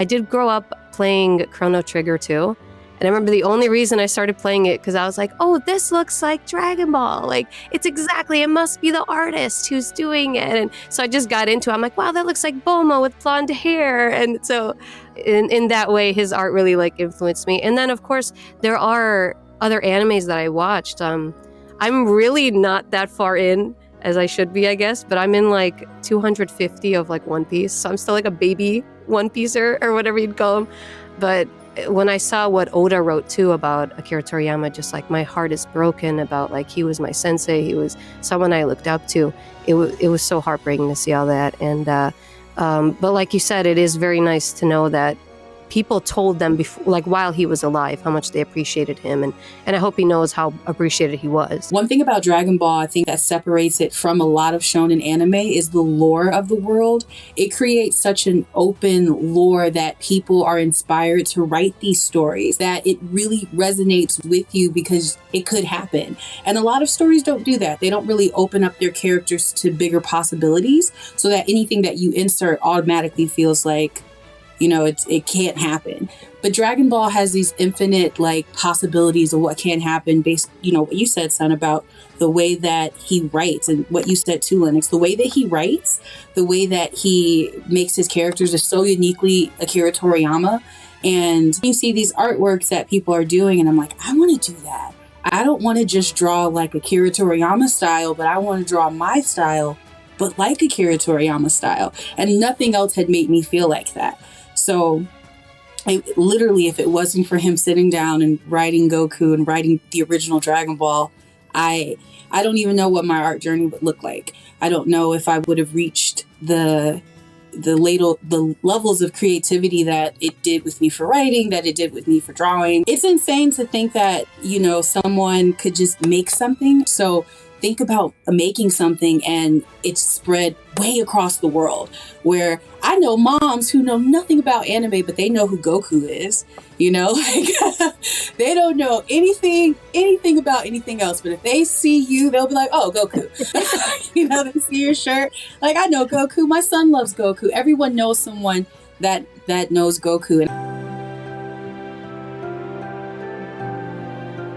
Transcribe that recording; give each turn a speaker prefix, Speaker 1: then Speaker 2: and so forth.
Speaker 1: I did grow up playing Chrono Trigger too. And I remember the only reason I started playing it because I was like, oh, this looks like Dragon Ball. Like, it must be the artist who's doing it. And so I just got into it. I'm like, wow, that looks like Bulma with blonde hair. And so in that way, his art really like influenced me. And then, of course, there are other animes that I watched. I'm really not that far in as I should be, I guess, but I'm in like 250 of like One Piece. So I'm still like a baby One Piecer or whatever you'd call him. But when I saw what Oda wrote too about Akira Toriyama, just like my heart is broken about like he was my sensei, he was someone I looked up to. It was so heartbreaking to see all that. And but like you said, it is very nice to know that people told them before, like while he was alive, how much they appreciated him, and I hope he knows how appreciated he was.
Speaker 2: One thing about Dragon Ball, I think that separates it from a lot of shonen anime is the lore of the world. It creates such an open lore that people are inspired to write these stories, that it really resonates with you because it could happen. And a lot of stories don't do that. They don't really open up their characters to bigger possibilities, so that anything that you insert automatically feels like, you know, it can't happen. But Dragon Ball has these infinite like possibilities of what can happen based, you know, what you said, son, about the way that he writes, and what you said too, Lennox, the way that he writes, the way that he makes his characters is so uniquely Akira Toriyama. And you see these artworks that people are doing, and I'm like, I want to do that. I don't want to just draw like Akira Toriyama style, but I want to draw my style, but like Akira Toriyama style. And nothing else had made me feel like that. So literally, if it wasn't for him sitting down and writing Goku and writing the original Dragon Ball, I don't even know what my art journey would look like. I don't know if I would have reached the levels of creativity that it did with me for writing, that it did with me for drawing. It's insane to think that, you know, someone could just make something. So think about making something and it's spread way across the world, where I know moms who know nothing about anime, but they know who Goku is, you know, like they don't know anything about anything else. But if they see you, they'll be like, oh, Goku, you know, they see your shirt. Like, I know Goku. My son loves Goku. Everyone knows someone that knows Goku.